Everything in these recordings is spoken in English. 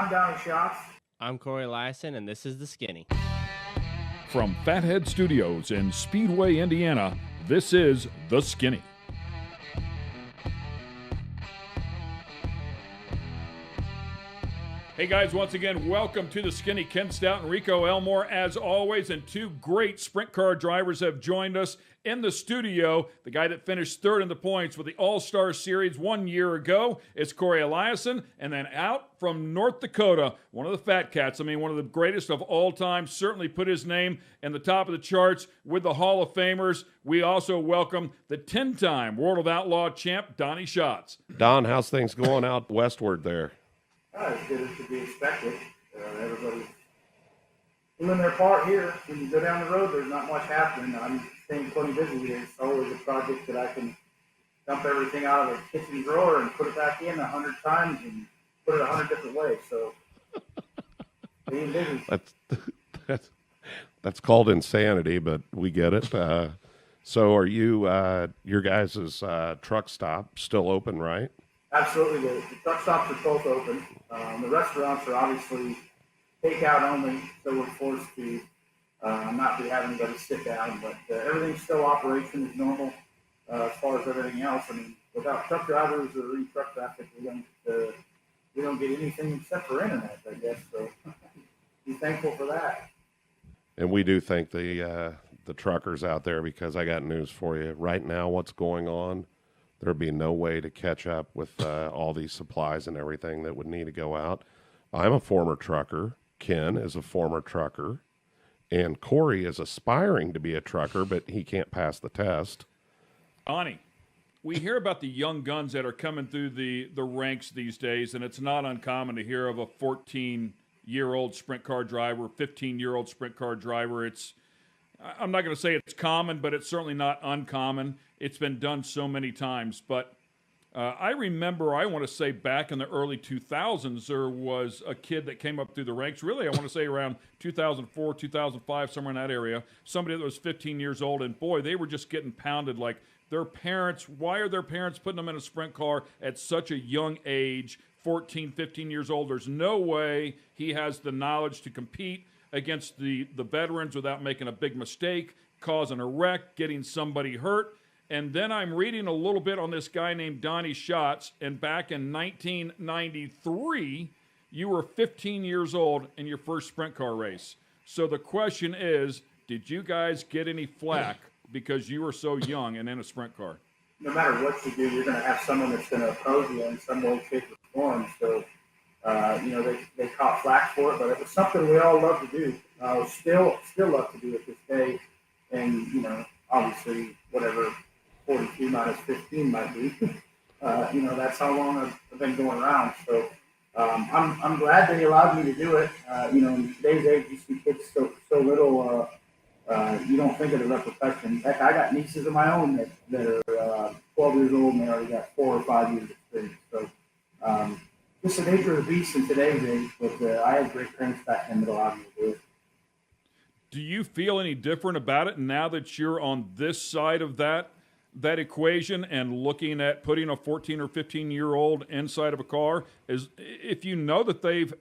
I'm Donny Schatz. I'm Cory Eliason, and this is The Skinny. From Fathead Studios in Speedway, Indiana, this is The Skinny. Hey guys, once again, welcome to The Skinny. Ken Stout and Rico Elmore, as always, and two great sprint car drivers have joined us in the studio. The guy that finished third in the points with the All-Star Series 1 year ago is Cory Eliason, and then out from North Dakota, one of the Fat Cats, one of the greatest of all time, certainly put his name in the top of the charts with the Hall of Famers. We also welcome the 10-time World of Outlaw champ, Donny Schatz. Don, how's things going out westward there? As good as to be expected. Everybody's doing their part here. When you go down the road, there's not much happening. I'm staying plenty busy. It's always a project that I can dump everything out of the kitchen drawer and put it back in 100 times and put it 100 different ways. So, being busy. That's called insanity, but we get it. So are you, your guys' truck stop still open, right? Absolutely. The truck stops are both open. The restaurants are obviously takeout only, so we're forced to not be having anybody sit down. But everything's still operation as normal as far as everything else. Without truck drivers or any truck traffic, we don't get anything except for internet, I guess. So be thankful for that. And we do thank the truckers out there, because I got news for you. Right now, what's going on, there'd be no way to catch up with all these supplies and everything that would need to go out. I'm a former trucker. Ken is a former trucker. And Cory is aspiring to be a trucker, but he can't pass the test. Donny, we hear about the young guns that are coming through the ranks these days, and it's not uncommon to hear of a 14-year-old sprint car driver, 15-year-old sprint car driver. I'm not going to say it's common, but it's certainly not uncommon. It's been done so many times. But I remember, I want to say back in the early 2000s, there was a kid that came up through the ranks. Really, I want to say around 2004, 2005, somewhere in that area. Somebody that was 15 years old, and boy, they were just getting pounded like their parents. Why are their parents putting them in a sprint car at such a young age, 14, 15 years old? There's no way he has the knowledge to compete against the veterans without making a big mistake, causing a wreck, getting somebody hurt. And then I'm reading a little bit on this guy named Donny Schatz, and back in 1993, you were 15 years old in your first sprint car race. So the question is, did you guys get any flack because you were so young and in a sprint car? No matter what you do, you're going to have someone that's going to oppose you in some way, shape, or form. So, they caught flack for it, but it was something we all love to do. Still love to do it this day. And, obviously, whatever 42 minus 15 might be, that's how long I've been going around. So I'm glad they allowed me to do it. In today's age, you see kids so little, you don't think of the repercussions. Heck, I got nieces of my own that are 12 years old, and they already got 4 or 5 years experience. So just the nature of the beast in today's age, but I had great parents back then that allowed me to do it. Do you feel any different about it now that you're on this side of that equation and looking at putting a 14 or 15-year-old inside of a car? Is if you know that they've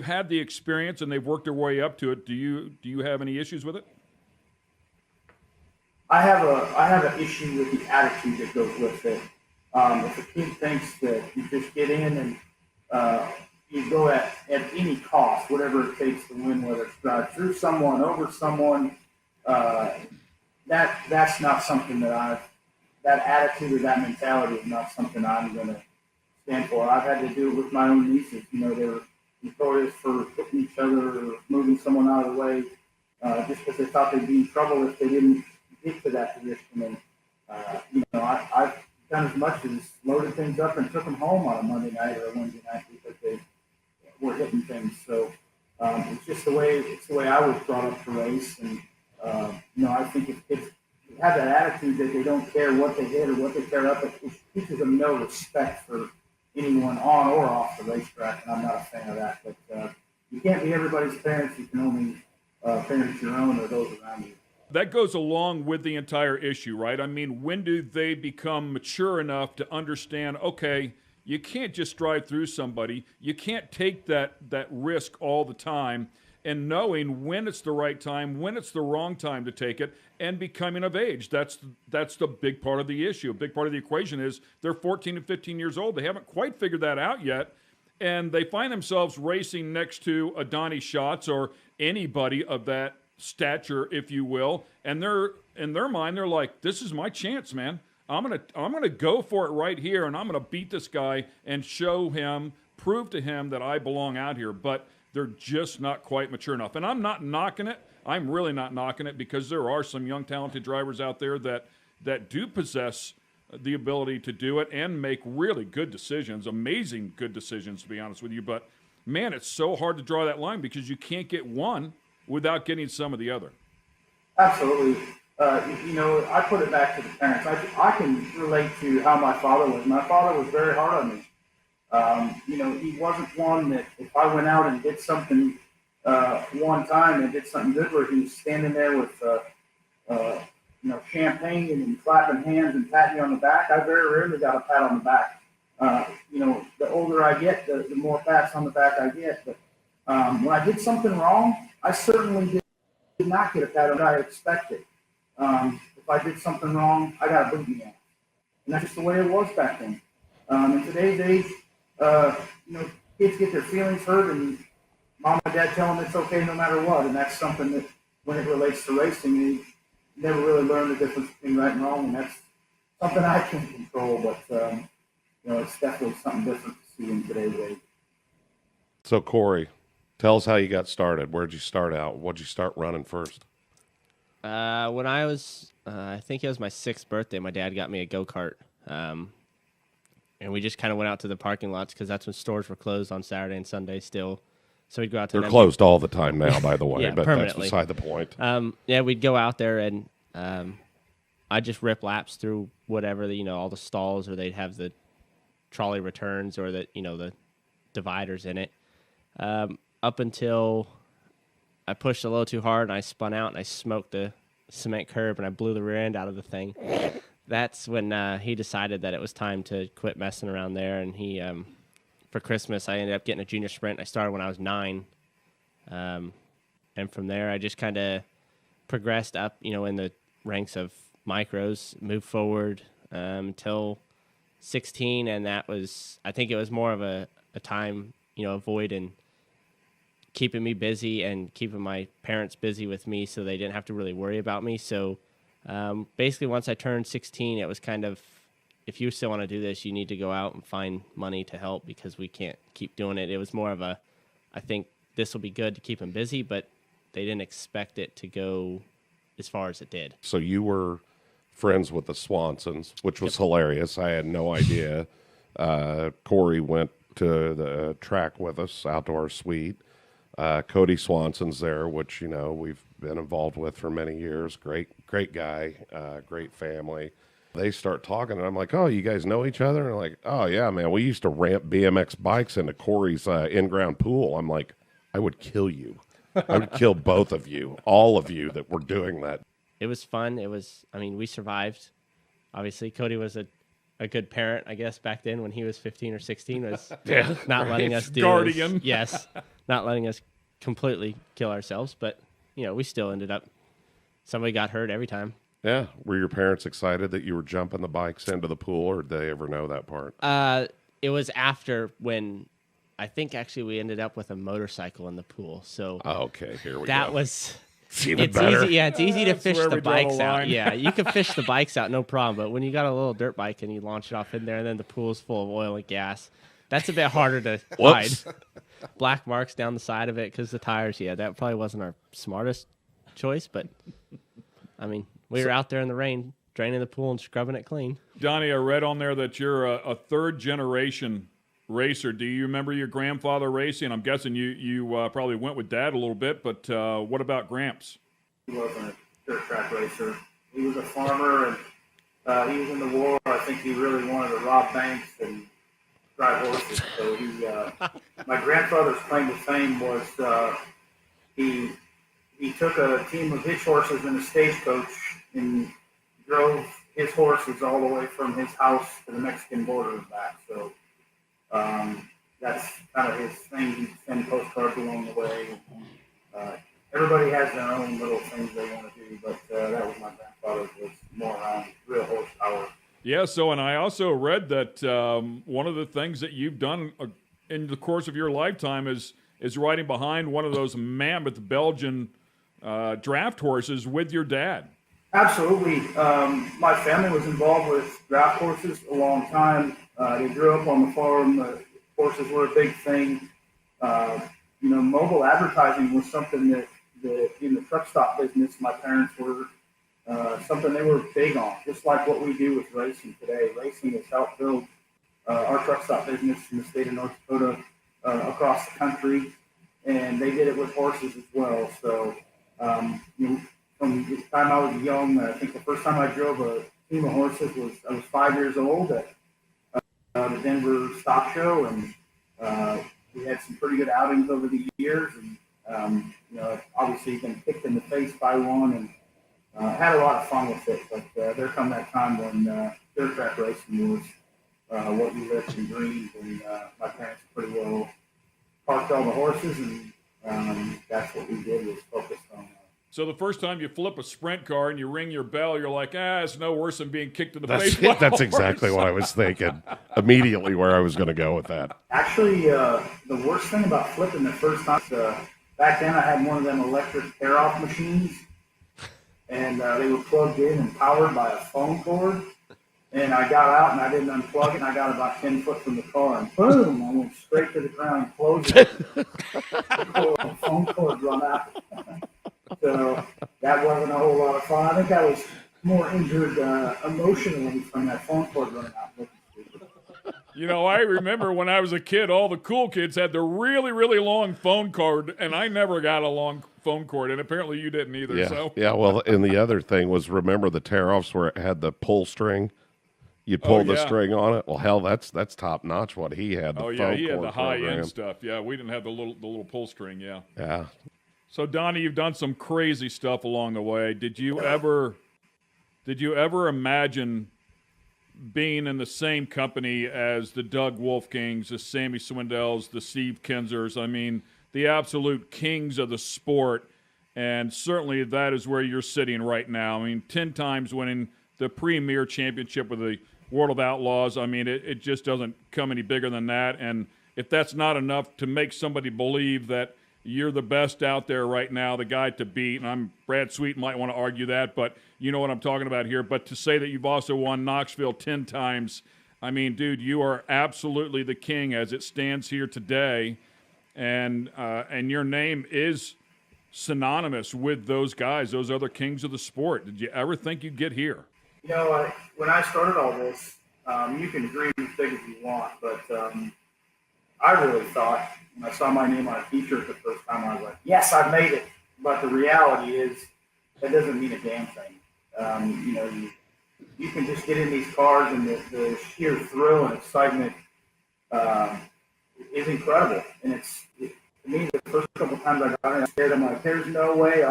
had the experience and they've worked their way up to it, do you have any issues with it? I have an issue with the attitude that goes with it. If a kid thinks that you just get in and you go at any cost, whatever it takes to win, whether it's drive through someone, over someone, that's not something that attitude or that mentality is not something I'm going to stand for. I've had to do it with my own nieces. They were notorious for putting each other or moving someone out of the way just because they thought they'd be in trouble if they didn't get to that position. And, I've done as much as loaded things up and took them home on a Monday night or a Wednesday night because they were hitting things. So it's just the way I was brought up to race. And, I think if kids have that attitude that they don't care what they hit or what they tear up, it teaches them no respect for anyone on or off the racetrack, and I'm not a fan of that. But you can't be everybody's parents. You can only parent your own or those around you. That goes along with the entire issue, right? When do they become mature enough to understand, okay, You can't just drive through somebody. You can't take that risk all the time. And knowing when it's the right time, when it's the wrong time to take it, and becoming of age. That's the big part of the issue. A big part of the equation is they're 14 and 15 years old. They haven't quite figured that out yet. And they find themselves racing next to a Donny Schatz or anybody of that stature, if you will. And they're in their mind, they're like, this is my chance, man. I'm gonna go for it right here, and I'm gonna beat this guy and show him, prove to him that I belong out here. But they're just not quite mature enough. And I'm not knocking it. I'm really not knocking it, because there are some young, talented drivers out there that do possess the ability to do it and make really good decisions, amazing good decisions, to be honest with you. But, man, it's so hard to draw that line because you can't get one without getting some of the other. Absolutely. I put it back to the parents. I can relate to how my father was. My father was very hard on me. He wasn't one that if I went out and did something one time and did something good, where he was standing there with champagne and clapping hands and patting you on the back. I very rarely got a pat on the back. The older I get, the more pats on the back I get. But when I did something wrong, I certainly did not get a pat on the back. I expected. If I did something wrong, I got a boot in the ass. And that's just the way it was back then. In today's age, kids get their feelings hurt, and mom and dad tell them it's okay no matter what. And that's something that, when it relates to racing, you never really learn the difference between right and wrong. And that's something I can't control, but it's definitely something different to see in today's age. So, Cory, tell us how you got started. Where'd you start out? What'd you start running first? When I was, I think it was my 6th birthday, my dad got me a go-kart. And we just kind of went out to the parking lots, because that's when stores were closed on Saturday and Sunday still. So we'd go out to They're closed all the time now, by the way, Yeah, but permanently. that's beside the point. We'd go out there, and I'd just rip laps through whatever, all the stalls, or they'd have the trolley returns, or the dividers in it. Up until I pushed a little too hard, and I spun out, and I smoked the cement curb, and I blew the rear end out of the thing. That's when he decided that it was time to quit messing around there. And he, for Christmas, I ended up getting a junior sprint. I started when I was 9. And from there, I just kind of progressed up, in the ranks of micros, moved forward until 16. And that was, I think it was more of a time, avoiding keeping me busy and keeping my parents busy with me, so they didn't have to really worry about me. So basically, once I turned 16, it was kind of, if you still want to do this, you need to go out and find money to help, because we can't keep doing it. It was more of I think this will be good to keep them busy, but they didn't expect it to go as far as it did. So you were friends with the Swansons, which was hilarious. I had no idea. Cory went to the track with us, outdoor suite. Cody Swanson's there, which, we've been involved with for many years. Great guy, great family. They start talking, and I'm like, oh, you guys know each other? And they're like, oh, yeah, man, we used to ramp BMX bikes into Cory's in-ground pool. I'm like, I would kill you. I would kill both of you, all of you that were doing that. It was fun. We survived. Obviously, Cody was a good parent, I guess, back then when he was 15 or 16, was not letting us do Guardian. this. Yes, not letting us completely kill ourselves. But, we still ended up, somebody got hurt every time. Yeah. Were your parents excited that you were jumping the bikes into the pool, or did they ever know that part? It was after, when I think actually we ended up with a motorcycle in the pool. So okay, here we go. that was... It's even It's better. easy. Yeah, it's easy to fish where the we draw the bikes out. line. Yeah, you can fish the bikes out, no problem. But when you got a little dirt bike and you launch it off in there, and then the pool's full of oil and gas, that's a bit harder to hide. Whoops. Black marks down the side of it because the tires. Yeah, that probably wasn't our smartest choice, but we were out there in the rain, draining the pool and scrubbing it clean. Donny, I read on there that you're a third-generation racer. Do you remember your grandfather racing? I'm guessing you probably went with Dad a little bit, but what about Gramps? He wasn't a dirt track racer. He was a farmer, and he was in the war. I think he really wanted to rob banks and drive horses. So my grandfather's claim to fame was he took a team of hitch horses in a stagecoach and drove his horses all the way from his house to the Mexican border and back. So That's kind of his thing. He sends postcards along the way. Everybody has their own little things they want to do, but that was my grandfather's, was more around real horsepower. Yeah, so, and I also read that one of the things that you've done in the course of your lifetime is riding behind one of those mammoth Belgian draft horses with your dad. Absolutely. My family was involved with draft horses a long time. They grew up on the farm. Horses were a big thing. Mobile advertising was something that in the truck stop business, my parents were something they were big on, just like what we do with racing today. Racing has helped build our truck stop business in the state of North Dakota, across the country, and they did it with horses as well. So, from the time I was young, I think the first time I drove a team of horses I was 5 years old at the Denver Stock Show, and we had some pretty good outings over the years, and obviously been kicked in the face by one, and had a lot of fun with it. But there come that time when dirt track racing was what we lived and dreamed, and my parents pretty well parked all the horses, and that's what we did, was focused on. So the first time you flip a sprint car and you ring your bell, you're like, it's no worse than being kicked in the face. That's exactly what I was thinking. Immediately where I was going to go with that. Actually, the worst thing about flipping the first time, back then I had one of them electric tear-off machines, and they were plugged in and powered by a phone cord. And I got out and I didn't unplug it, and I got about 10 foot from the car, and boom, I went straight to the ground and closed it. The phone cord run out. So that wasn't a whole lot of fun. I think I was more injured emotionally from that phone cord running out. I remember when I was a kid, all the cool kids had the really, really long phone cord, and I never got a long phone cord, and apparently you didn't either. Yeah, well, and the other thing was, remember the tear-offs where it had the pull string? You'd pull the string on it. Well, hell, that's top-notch what he had. He had the high-end stuff. Yeah, we didn't have the little pull string, yeah. Yeah. So, Donny, you've done some crazy stuff along the way. Did you ever imagine being in the same company as the Doug Wolfkings, the Sammy Swindells, the Steve Kinzers? I mean, the absolute kings of the sport, and certainly that is where you're sitting right now. I mean, 10 times winning the premier championship with the World of Outlaws. I mean, it just doesn't come any bigger than that. And if that's not enough to make somebody believe that you're the best out there right now, the guy to beat, and Brad Sweet might want to argue that, but you know what I'm talking about here. But to say that you've also won Knoxville 10 times, I mean, dude, you are absolutely the king as it stands here today, and your name is synonymous with those guys, those other kings of the sport. Did you ever think you'd get here? When I started all this, you can dream as big as you want, but I really thought, when I saw my name on a t-shirt the first time, I was like, yes, I've made it. But the reality is, that doesn't mean a damn thing. You can just get in these cars, and the sheer thrill and excitement is incredible. And to me, the first couple times I got in, I scared. I'm like, there's no way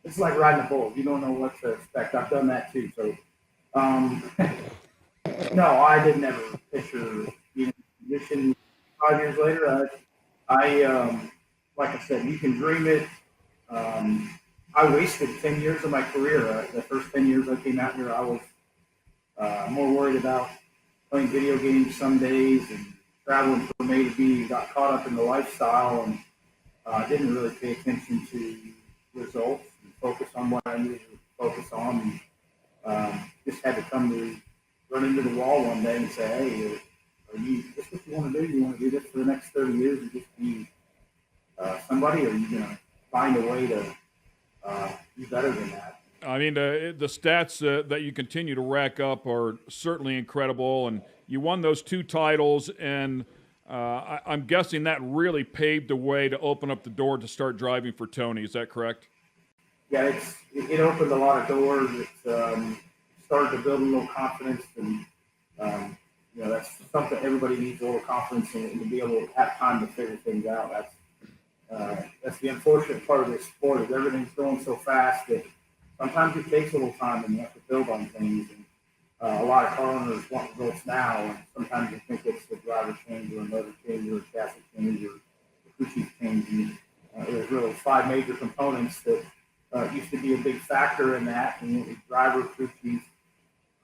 it's like riding a bull. You don't know what to expect. I've done that too. So, no, I didn't ever picture mission 5 years later. Like I said, you can dream it. I wasted 10 years of my career. The first 10 years I came out here, I was more worried about playing video games some days and traveling from A to B. Got caught up in the lifestyle, and didn't really pay attention to results and focus on what I needed to focus on. And just had to run into the wall one day and say, hey, is this what you want to do? You want to do this for the next 30 years and just be somebody, or are you going to find a way to be better than that? I mean, the stats that you continue to rack up are certainly incredible, and you won those 2 titles, and I'm guessing that really paved the way to open up the door to start driving for Tony. Is that correct? Yeah, it opened a lot of doors. It started to build a little confidence, and that's something everybody needs, a little confidence, and to be able to have time to figure things out. That's the unfortunate part of this sport, is everything's going so fast that sometimes it takes a little time, and you have to build on things. A lot of car owners want results now, and sometimes you think it's the driver change or a motor change or a chassis change or the crew chief change. And, there's really 5 major components that used to be a big factor in that, and it was driver, crew chief,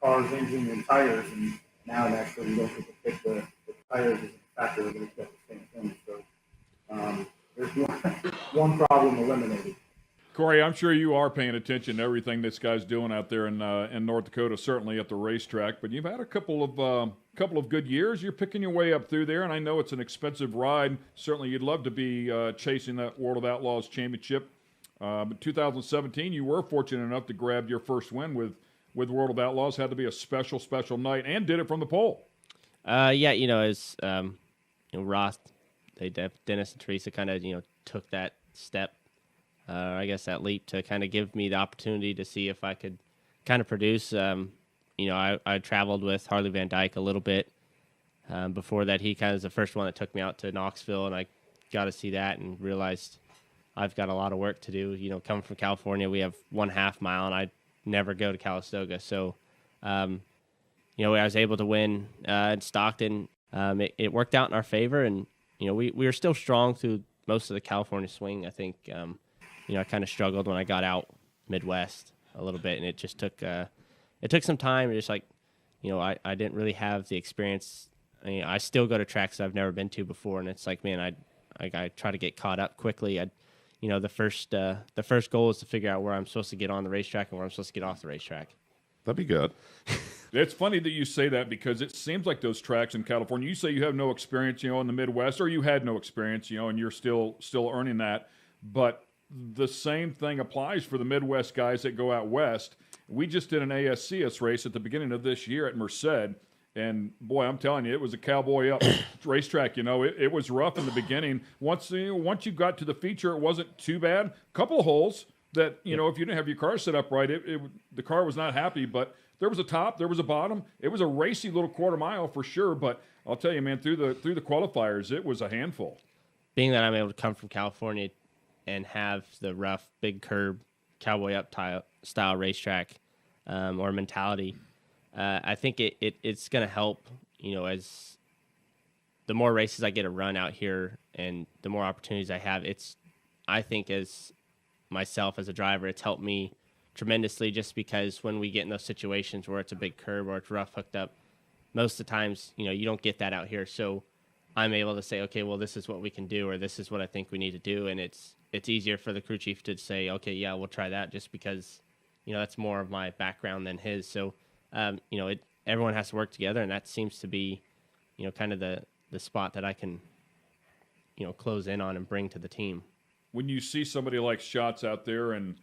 cars, engine, and tires. And now actually we don't get to pick the tires as a factor, but it's got the same thing. So there's one problem eliminated. Cory, I'm sure you are paying attention to everything this guy's doing out there in North Dakota, certainly at the racetrack. But you've had a couple of good years. You're picking your way up through there, and I know it's an expensive ride. Certainly, you'd love to be chasing that World of Outlaws championship. But 2017, you were fortunate enough to grab your first win with World of Outlaws. Had to be a special, special night, and did it from the pole. Yeah, as Roth, Dennis and Teresa kind of took that step. I guess that leap to kind of give me the opportunity to see if I could kind of produce. I traveled with Harley Van Dyke a little bit. Before that, he kind of was the first one that took me out to Knoxville, and I got to see that and realized I've got a lot of work to do. Coming from California, we have 1/2 mile, and I never go to Calistoga. So, I was able to win in Stockton. It worked out in our favor, and, we were still strong through most of the California swing. I think, I kind of struggled when I got out Midwest a little bit, and it just took some time. Just like, I didn't really have the experience. I still go to tracks that I've never been to before, and it's like, man, I try to get caught up quickly. The first goal is to figure out where I'm supposed to get on the racetrack and where I'm supposed to get off the racetrack. That'd be good. It's funny that you say that because it seems like those tracks in California, you say you have no experience, in the Midwest, or you had no experience, and you're still earning that. But the same thing applies for the Midwest guys that go out west. We just did an ASCS race at the beginning of this year at Merced, and boy, I'm telling you, it was a cowboy up racetrack. It was rough in the beginning. Once you got to the feature, it wasn't too bad. Couple of holes that if you didn't have your car set up right, the car was not happy. But there was a top, there was a bottom. It was a racy little quarter mile for sure. But I'll tell you, man, through the qualifiers, it was a handful. Being that I'm able to come from California and have the rough, big curb, cowboy up style racetrack or mentality, I think it's going to help, as the more races I get to run out here and the more opportunities I have, I think as myself as a driver, it's helped me tremendously just because when we get in those situations where it's a big curb or it's rough hooked up, most of the times, you don't get that out here. So I'm able to say, okay, well, this is what we can do, or this is what I think we need to do. And it's easier for the crew chief to say, okay, yeah, we'll try that, just because, that's more of my background than his. So, everyone has to work together, and that seems to be, kind of the spot that I can, close in on and bring to the team. When you see somebody like Schatz out there and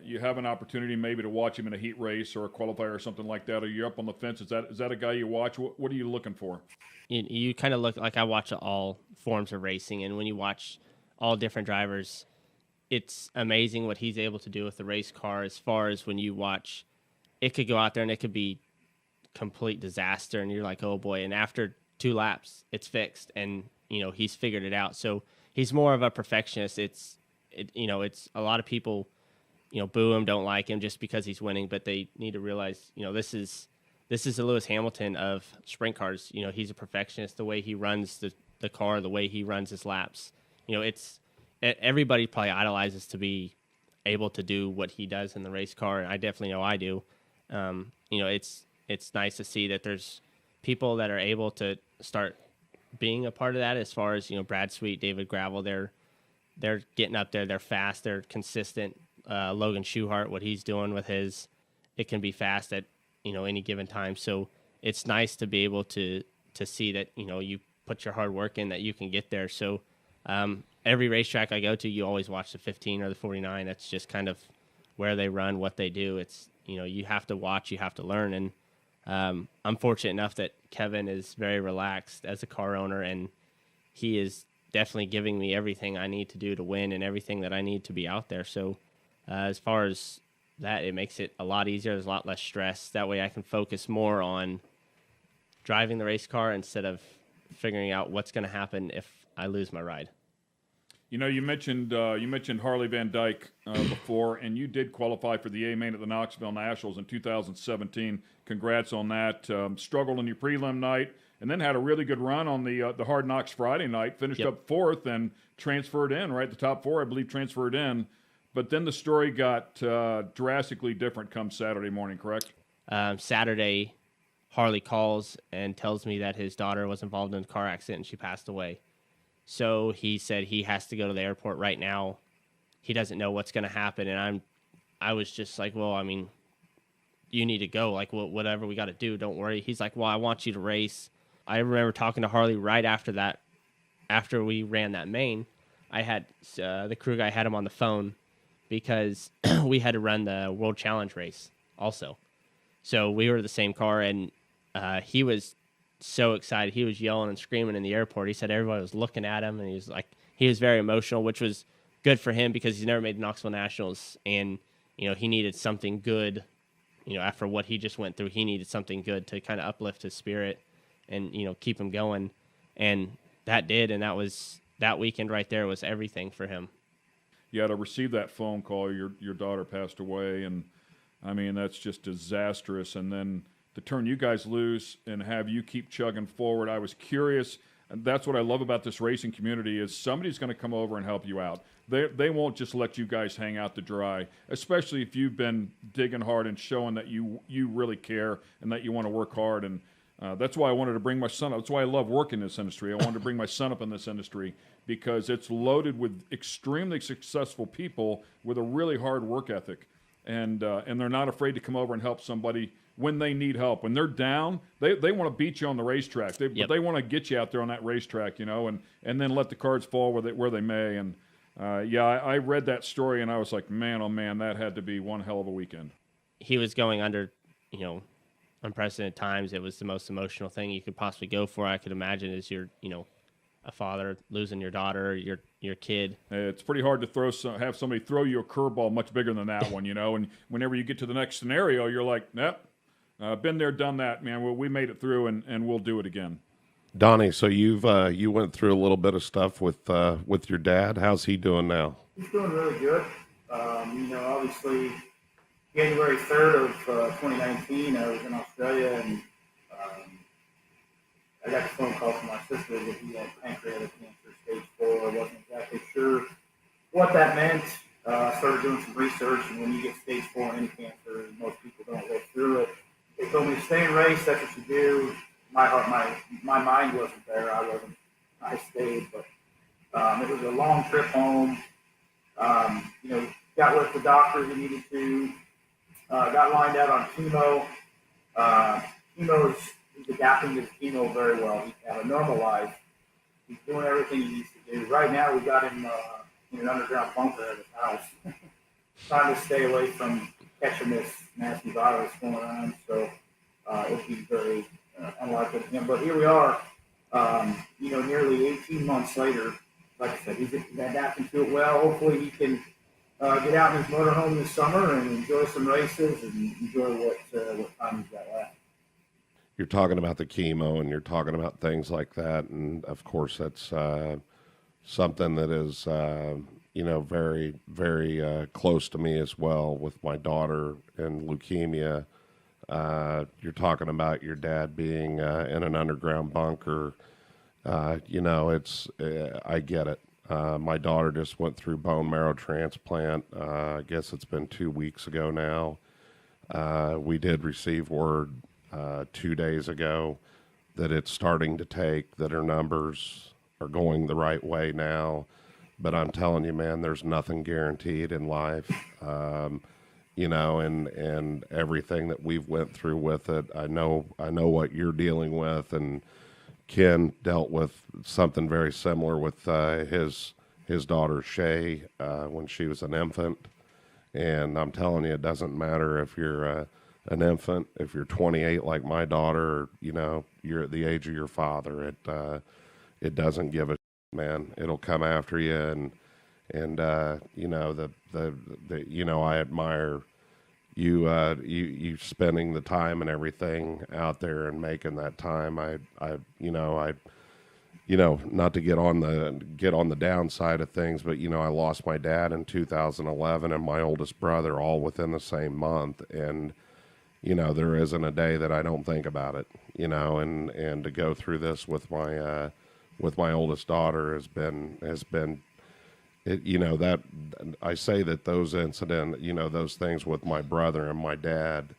you have an opportunity maybe to watch him in a heat race or a qualifier or something like that, or you're up on the fence, is that a guy you watch? What are you looking for? You kind of look like, I watch all forms of racing, and when you watch all different drivers, it's amazing what he's able to do with the race car. As far as when you watch, it could go out there and it could be complete disaster, and you're like, oh boy, and after 2 laps it's fixed, and he's figured it out. So he's more of a perfectionist. It's a lot of people boo him, don't like him just because he's winning, but they need to realize this is the Lewis Hamilton of sprint cars. He's a perfectionist. The way he runs the car, the way he runs his laps, it's everybody probably idolizes to be able to do what he does in the race car, and I definitely know I do. It's nice to see that there's people that are able to start being a part of that. As far as Brad Sweet, David Gravel, they're getting up there. They're fast. They're consistent. Logan Schuchart, what he's doing with his, it can be fast at any given time. So it's nice to be able to see that you put your hard work in, that you can get there. So every racetrack I go to, you always watch the 15 or the 49. That's just kind of where they run, what they do. It's you have to watch, you have to learn, and I'm fortunate enough that Kevin is very relaxed as a car owner, and he is definitely giving me everything I need to do to win and everything that I need to be out there. So as far as that, it makes it a lot easier. There's a lot less stress. That way I can focus more on driving the race car instead of figuring out what's going to happen if I lose my ride. You know, you mentioned Harley Van Dyke before, and you did qualify for the A main at the Knoxville Nationals in 2017. Congrats on that. Struggled in your prelim night, and then had a really good run on the Hard Knocks Friday night. Finished up fourth and transferred in. Right, the top four, I believe, transferred in. But then the story got drastically different come Saturday morning. Correct? Saturday, Harley calls and tells me that his daughter was involved in a car accident and she passed away. So he said he has to go to the airport right now. He doesn't know what's going to happen. And I was just like, well, I mean, you need to go. Like, whatever we got to do, don't worry. He's like, well, I want you to race. I remember talking to Harley right after that, after we ran that main. I had the crew guy had him on the phone because we had to run the World Challenge race also. So we were the same car, and he was so excited. He was yelling and screaming in the airport. He said everybody was looking at him, and he was very emotional, which was good for him because he's never made the Knoxville Nationals, and he needed something good. After what he just went through, he needed something good to kind of uplift his spirit and keep him going, and that did. And that weekend right there was everything for him. Yeah, to receive that phone call, your daughter passed away, and I mean, that's just disastrous. And then to turn you guys loose and have you keep chugging forward, I was curious, and that's what I love about this racing community is somebody's going to come over and help you out. They won't just let you guys hang out to dry, especially if you've been digging hard and showing that you really care and that you want to work hard. And that's why I wanted to bring my son up. That's why I love working in this industry. I wanted to bring my son up in this industry because it's loaded with extremely successful people with a really hard work ethic. And they're not afraid to come over and help somebody when they need help. When they're down, they want to beat you on the racetrack. But they want to get you out there on that racetrack, and then let the cards fall where they may. And I read that story and I was like, man, oh man, that had to be one hell of a weekend. He was going under, unprecedented times. It was the most emotional thing you could possibly go for. I could imagine as your, a father losing your daughter, your kid. It's pretty hard to have somebody throw you a curveball much bigger than that one, and whenever you get to the next scenario, you're like, yep, been there, done that, man. Well, we made it through, and we'll do it again. Donny, so you went through a little bit of stuff with your dad. How's he doing now? He's doing really good. Obviously, January 3rd of 2019, I was in Australia, and I got a phone call from my sister that he had pancreatic cancer, stage 4. I wasn't exactly sure what that meant. I started doing some research, and when you get stage 4 in any cancer, most people don't go through it. They told me to stay and race. That's what you do. My mind wasn't there. I stayed, but it was a long trip home. Got with the doctors we needed to. Got lined out on chemo. He's adapting to the chemo very well. He had a normal life. He's doing everything he needs to do. Right now, we got him in an underground bunker at his house, trying to stay away from catching this nasty virus going on. So it would be very unlikely to him. But here we are, nearly 18 months later. Like I said, he's adapting to it well. Hopefully, he can get out in his motorhome this summer and enjoy some races and enjoy what time he's got left. You're talking about the chemo and you're talking about things like that. And of course, that's something that is, very, very close to me as well with my daughter and leukemia. You're talking about your dad being in an underground bunker. I get it. My daughter just went through bone marrow transplant. I guess it's been 2 weeks ago now. We did receive word 2 days ago that it's starting to take, that her numbers are going the right way now. But I'm telling you, man, there's nothing guaranteed in life. And everything that we've went through with it. I know what you're dealing with, and Ken dealt with something very similar with his daughter Shay when she was an infant. And I'm telling you, it doesn't matter if you're an infant, if you're 28 like my daughter, you're at the age of your father. It doesn't give a shit, man. It'll come after you, and I admire you spending the time and everything out there and making that time. not to get on the downside of things, but I lost my dad in 2011 and my oldest brother all within the same month, and there isn't a day that I don't think about it, and to go through this with my oldest daughter has been it, that I say that those those things with my brother and my dad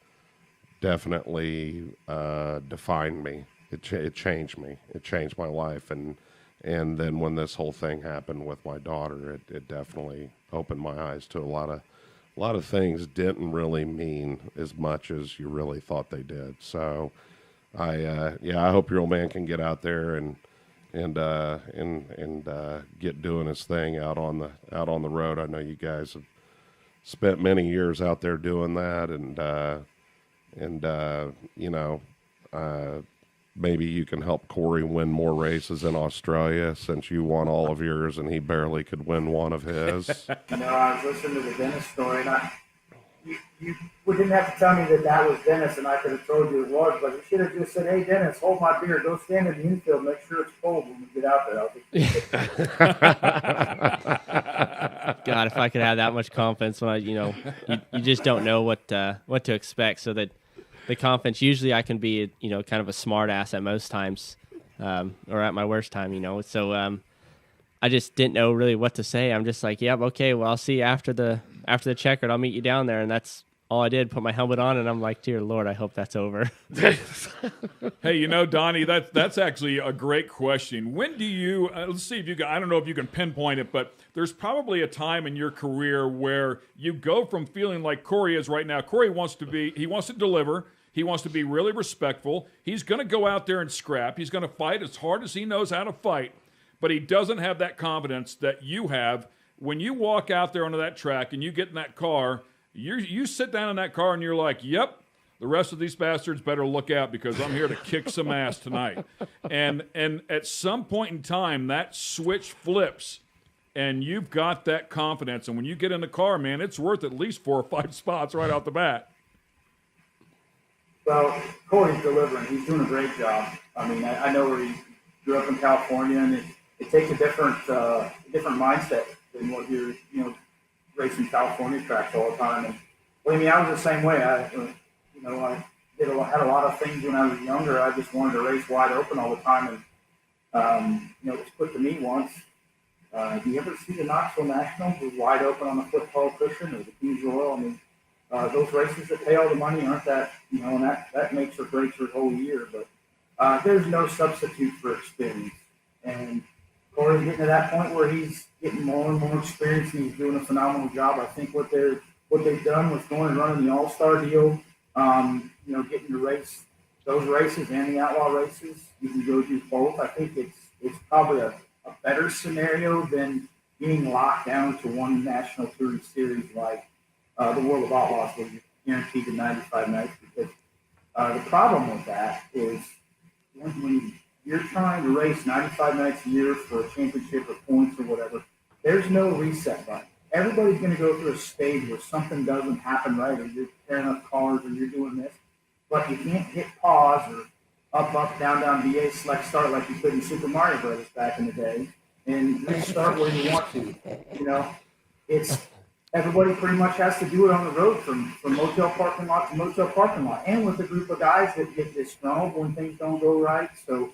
definitely defined me. It changed me. It changed my life, and then when this whole thing happened with my daughter, it definitely opened my eyes to a lot of things didn't really mean as much as you really thought they did. So, I hope your old man can get out there and get doing his thing out on the road. I know you guys have spent many years out there doing that, maybe you can help Cory win more races in Australia since you won all of yours and he barely could win one of his. I was listening to the Dennis story, and you didn't have to tell me that was Dennis, and I could have told you it was, but you should have just said, "Hey, Dennis, hold my beer. Go stand in the infield. Make sure it's cold when we get out there." God, if I could have that much confidence when you just don't know what to expect. So that the confidence, usually I can be, kind of a smart ass at most times, or at my worst time, So I just didn't know really what to say. I'm just like, "Yep, okay. Well, I'll see you after the checkered. I'll meet you down there." And that's all I did. Put my helmet on, and I'm like, "Dear Lord, I hope that's over." Hey, Donnie, that's actually a great question. When do you? Let's see if you can. I don't know if you can pinpoint it, but there's probably a time in your career where you go from feeling like Cory is right now. Cory wants to deliver. He wants to be really respectful. He's going to go out there and scrap. He's going to fight as hard as he knows how to fight, but he doesn't have that confidence that you have. When you walk out there onto that track and you get in that car, you sit down in that car and you're like, "Yep, the rest of these bastards better look out because I'm here to kick some ass tonight." And at some point in time, that switch flips, and you've got that confidence. And when you get in the car, man, it's worth at least 4 or 5 spots right off the bat. Well, Cory's delivering. He's doing a great job. I mean, I know where he grew up in California, and it takes a different mindset than what you're, racing California tracks all the time. And I was the same way. I had a lot of things when I was younger. I just wanted to race wide open all the time. And it was put to me once. Do you ever see the Knoxville Nationals with wide open on the football cushion or the Hughes Royal? I mean, those races that pay all the money aren't that, and that makes or breaks your whole year. But there's no substitute for experience. And Cory's getting to that point where he's getting more and more experience, and he's doing a phenomenal job. I think what they've done was going and running the All-Star deal, getting to race those races and the Outlaw races. You can go do both. I think it's probably a better scenario than being locked down to one national touring series like the World of Outlaws, where you're guaranteed to 95 nights. Because the problem with that is when you're trying to race 95 nights a year for a championship or points or whatever, there's no reset button. Everybody's going to go through a stage where something doesn't happen right, or you're tearing up cars, or you're doing this. But you can't hit pause or up, down, BA, select, start like you could in Super Mario Brothers back in the day, and restart where you want to. It's everybody pretty much has to do it on the road from motel parking lot to motel parking lot, and with a group of guys that get disgruntled when things don't go right. So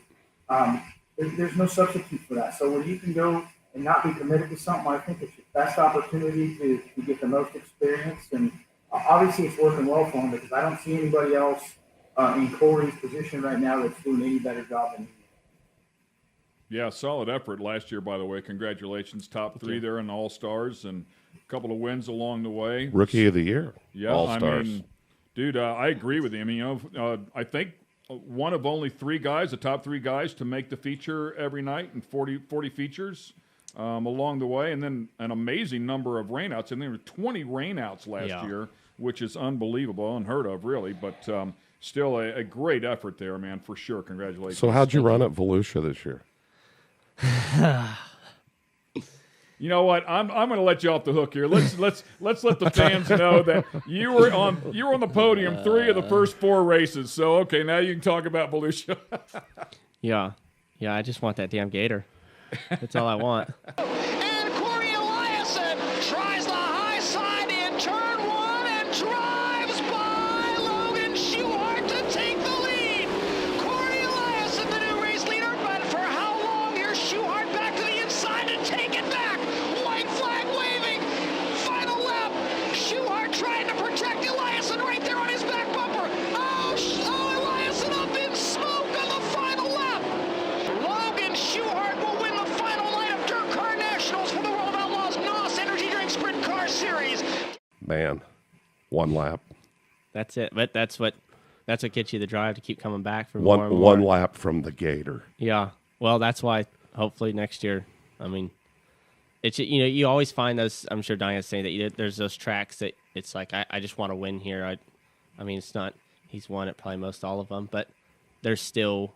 there's no substitute for that. So when you can go and not be committed to something, I think it's your best opportunity to get the most experience. And obviously it's working well for him, because I don't see anybody else in Cory's position right now that's doing any better job than he. Yeah, solid effort last year, by the way. Congratulations. Top 3 there in the All-Stars, and a couple of wins along the way. Rookie of the Year. Yeah, All-Stars. I mean, dude, I agree with you. I mean, I think one of only 3 guys, the top 3 guys, to make the feature every night, and 40 features along the way, and then an amazing number of rainouts. And there were 20 rainouts last year, which is unbelievable, unheard of, really. But still a great effort there, man, for sure. Congratulations. So how'd you run at Volusia this year? You know what? I'm going to let you off the hook here. Let's let the fans know that you were on the podium 3 of the first 4 races. So okay, now you can talk about Volusia. Yeah, Yeah, I just want that damn gator. That's all I want. And Cory Eliason tries the high side in turn one and drives by Logan Schuchart to take the lead. Cory Eliason, the new race leader, but for how long? Here's Schuchart back to the inside and take it back. White flag waving. Final lap. Schuchart trying to protect Eliason right there on his back bumper. Eliason up in smoke on the final lap. Logan Schuchart will win the final night of Dirt Car Nationals for the World of Outlaws NOS Energy Drink Sprint Car Series. Man, one lap. That's it. But that's what gets you the drive to keep coming back for more and more. One lap from the gator. Yeah. Well, that's why hopefully next year, I mean, it's, you always find those, I'm sure Donny is saying that there's those tracks that it's like, I just want to win here. I mean, it's not, he's won at probably most all of them, but there's still,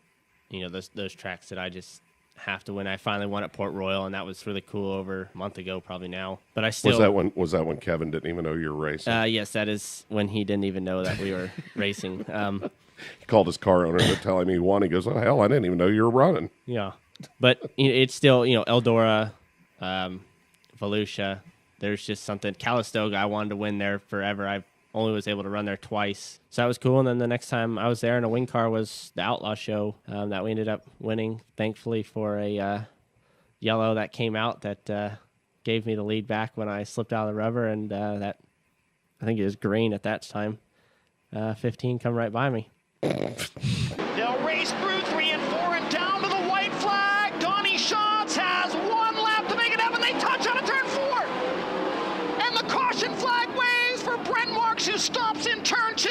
those tracks that I just have to win. I finally won at Port Royal, and that was really cool over a month ago, probably now. But I still was that when Kevin didn't even know you were racing? Yes, that is when he didn't even know that we were racing. He called his car owner to tell him he won. He goes, "Oh hell, I didn't even know you were running." Yeah, but it's still Eldora, Volusia. There's just something. Calistoga, I wanted to win there forever. I only was able to run there twice, so that was cool. And then the next time I was there in a wing car was the Outlaw Show that we ended up winning, thankfully, for a yellow that came out that gave me the lead back when I slipped out of the rubber, and that I think it was green at that time. 15 come right by me. They'll race through 3 and 4 and down to the white flag. Donny Schatz has one lap to make it happen. They touch out of turn 4. And the caution flag waves for Brent Marks, who stops in turn 2.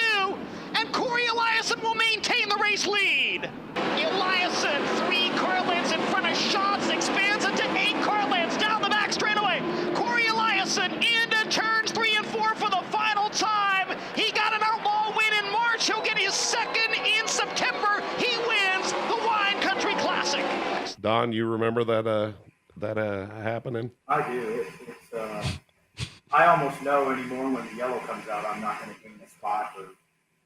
And Cory Eliason will maintain the race lead. Eliason, 3 car lengths in front of Schatz, expands it to 8 car lengths down the back straightaway. Cory Eliason into turns 3 and 4 for the final time. He got an outlaw win in March. He'll get his second in September. He wins the Wine Country Classic. Don, you remember that happening? I do. I almost know anymore when the yellow comes out, I'm not going to gain a spot or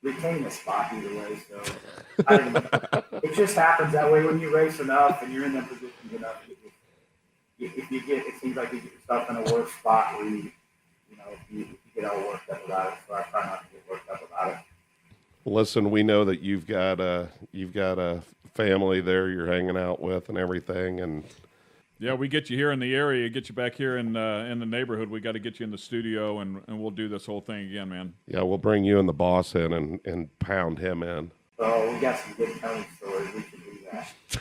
retain a spot either way. So it just happens that way when you race enough and you're in that position enough. It seems like you get yourself in a worse spot where you get all worked up about it. So I try not to get worked up about it. Listen, we know that you've got a family there you're hanging out with and everything, and Yeah, we get you here in the area, get you back here in the neighborhood. We got to get you in the studio, and we'll do this whole thing again, man. yeah, we'll bring you and the boss in and pound him in. So we got some good Tony stories. We can do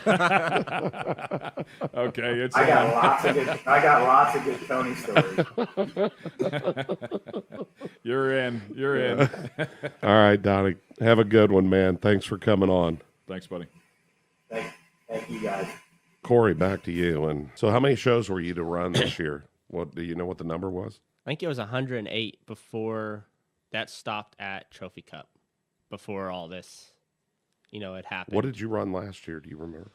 that. Okay, I got lots of good Tony stories. You're in. All right, Donny, have a good one, man. Thanks for coming on. Thanks, buddy. Thank you guys. Cory, back to you. And so, how many shows were you to run this year? What do you know? What the number was? I think it was 108 before that stopped at Trophy Cup. Before all this, it happened. What did you run last year? Do you remember?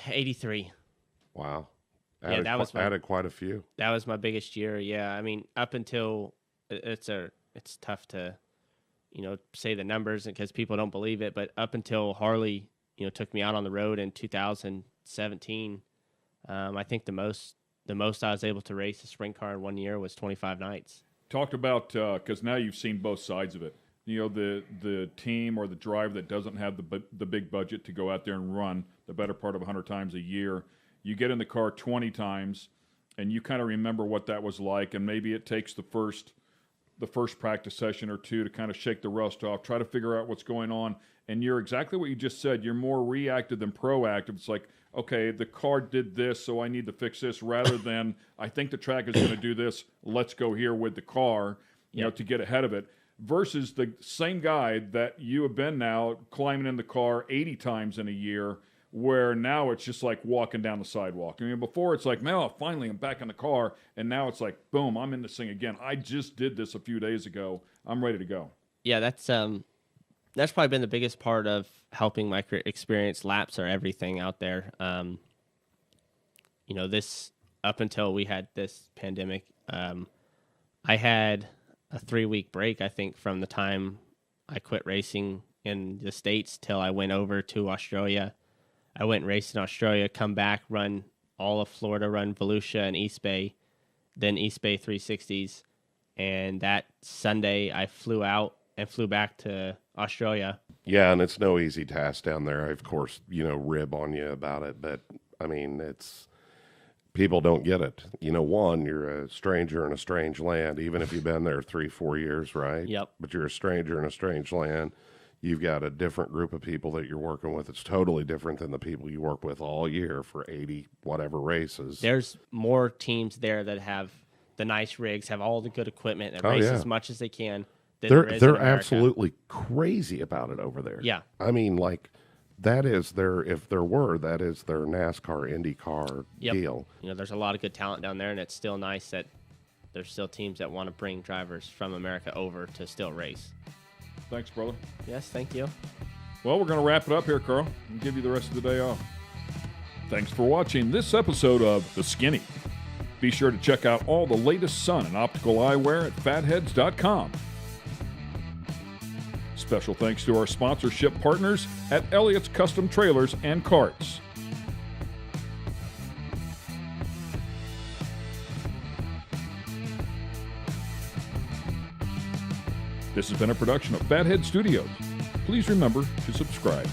83. Wow. Added quite a few. That was my biggest year. Yeah, I mean, up until it's tough to, say the numbers because people don't believe it. But up until Harley, took me out on the road in 2017, I think the most I was able to race a sprint car in 1 year was 25 nights. Talked about because now you've seen both sides of it. The team or the driver that doesn't have the big budget to go out there and run the better part of 100 times a year. You get in the car 20 times, and you kind of remember what that was like, and maybe it takes the first practice session or two to kind of shake the rust off, try to figure out what's going on. And you're exactly what you just said. You're more reactive than proactive. It's like, okay, the car did this, so I need to fix this, rather than I think the track is going to do this. Let's go here with the car, to get ahead of it. Versus the same guy that you have been now climbing in the car 80 times in a year, where now it's just like walking down the sidewalk. I mean, before it's like, man, finally I'm back in the car, and now it's like, boom, I'm in this thing again. I just did this a few days ago. I'm ready to go. Yeah, that's probably been the biggest part of helping my experience. Laps are everything out there. This up until we had this pandemic, I had a 3-week break, I think, from the time I quit racing in the States till I went over to Australia. I went and raced in Australia, come back, run all of Florida, run Volusia and East Bay, then East Bay 360s. And that Sunday, I flew out and flew back to Australia. Yeah, and it's no easy task down there. I, of course, rib on you about it, but, I mean, people don't get it. One, you're a stranger in a strange land, even if you've been there 3-4 years, right? Yep. But you're a stranger in a strange land. You've got a different group of people that you're working with. It's totally different than the people you work with all year for 80 whatever races. There's more teams there that have the nice rigs, have all the good equipment, and race as much as they can. They're absolutely crazy about it over there. Yeah. I mean, like, that is their NASCAR, IndyCar deal. There's a lot of good talent down there, and it's still nice that there's still teams that want to bring drivers from America over to still race. Thanks, brother. Yes, thank you. Well, we're going to wrap it up here, Carl, and give you the rest of the day off. Thanks for watching this episode of The Skinny. Be sure to check out all the latest sun and optical eyewear at fatheads.com. Special thanks to our sponsorship partners at Elliott's Custom Trailers and Carts. This has been a production of Fathead Studios. Please remember to subscribe.